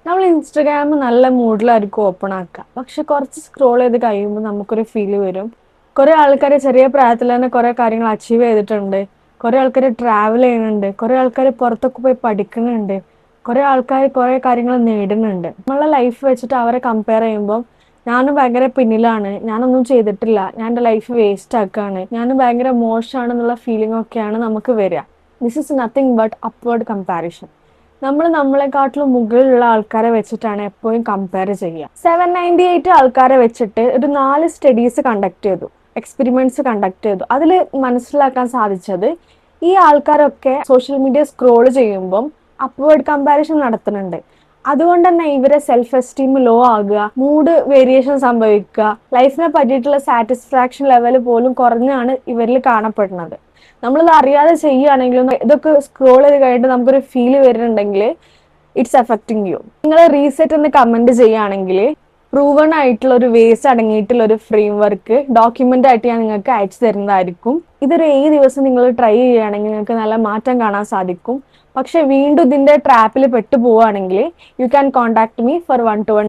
നമ്മൾ ഇൻസ്റ്റഗ്രാം നല്ല മൂഡിലായിരിക്കും ഓപ്പൺ ആക്കുക, പക്ഷെ കുറച്ച് സ്ക്രോൾ ചെയ്ത് കഴിയുമ്പോൾ നമുക്കൊരു ഫീല് വരും. കുറെ ആൾക്കാർ ചെറിയ പ്രായത്തിൽ തന്നെ കുറെ കാര്യങ്ങൾ അച്ചീവ് ചെയ്തിട്ടുണ്ട്. കുറെ ആൾക്കാർ ട്രാവൽ ചെയ്യുന്നുണ്ട്, കുറെ ആൾക്കാർ പുറത്തൊക്കെ പോയി പഠിക്കുന്നുണ്ട്, കുറെ ആൾക്കാർ കുറെ കാര്യങ്ങൾ നേടുന്നുണ്ട്. നമ്മളുടെ ലൈഫ് വെച്ചിട്ട് അവരെ കമ്പയർ ചെയ്യുമ്പോൾ ഞാനും ഭയങ്കര പിന്നിലാണ്, ഞാനൊന്നും ചെയ്തിട്ടില്ല, ഞാൻ എൻ്റെ ലൈഫ് വേസ്റ്റ് ആക്കുകയാണ്, ഞാനും ഭയങ്കര മോശമാണെന്നുള്ള ഫീലിംഗ് ഒക്കെയാണ് നമുക്ക് വരിക. This is nothing but upward comparison. നമ്മൾ നമ്മളെക്കാട്ടിലും മുകളിലുള്ള ആൾക്കാരെ വെച്ചിട്ടാണ് എപ്പോഴും കമ്പയർ ചെയ്യുക. 798 ആൾക്കാരെ വെച്ചിട്ട് ഒരു 4 സ്റ്റഡീസ് കണ്ടക്ട് ചെയ്തു, എക്സ്പെരിമെന്റ്സ് കണ്ടക്ട് ചെയ്തു. അതിൽ മനസ്സിലാക്കാൻ സാധിച്ചത് ഈ ആൾക്കാരൊക്കെ സോഷ്യൽ മീഡിയ സ്ക്രോൾ ചെയ്യുമ്പം അപ്വേർഡ് കമ്പാരിസൺ നടത്തുന്നുണ്ട്. അതുകൊണ്ട് തന്നെ ഇവരെ സെൽഫ് എസ്റ്റീം ലോ ആകുക, മൂഡ് വേരിയേഷൻ സംഭവിക്കുക, ലൈഫിനെ പറ്റിയിട്ടുള്ള സാറ്റിസ്ഫാക്ഷൻ ലെവൽ പോലും കുറഞ്ഞാണ് ഇവരിൽ കാണപ്പെടുന്നത്. നമ്മളിത് അറിയാതെ ചെയ്യുകയാണെങ്കിലും ഇതൊക്കെ സ്ക്രോൾ ചെയ്ത് കഴിഞ്ഞിട്ട് നമുക്കൊരു ഫീല് വരുന്നുണ്ടെങ്കിൽ ഇറ്റ്സ് എഫക്റ്റിംഗ് യു. നിങ്ങൾ റീസെറ്റ് എന്ന് കമന്റ് ചെയ്യുകയാണെങ്കിൽ പ്രൂവൺ ആയിട്ടുള്ള ഒരു വേസ് അടങ്ങിയിട്ടുള്ള ഒരു ഫ്രെയിം വർക്ക് ഡോക്യുമെന്റ് ആയിട്ട് ഞാൻ നിങ്ങൾക്ക് അയച്ചു തരുന്നതായിരിക്കും. ഇതൊരു 7 ദിവസം നിങ്ങൾ ട്രൈ ചെയ്യുകയാണെങ്കിൽ നിങ്ങൾക്ക് നല്ല മാറ്റം കാണാൻ സാധിക്കും. പക്ഷെ വീണ്ടും ഇതിന്റെ ട്രാപ്പിൽ പെട്ടു പോവുകയാണെങ്കിൽ you can contact me for 1-to-1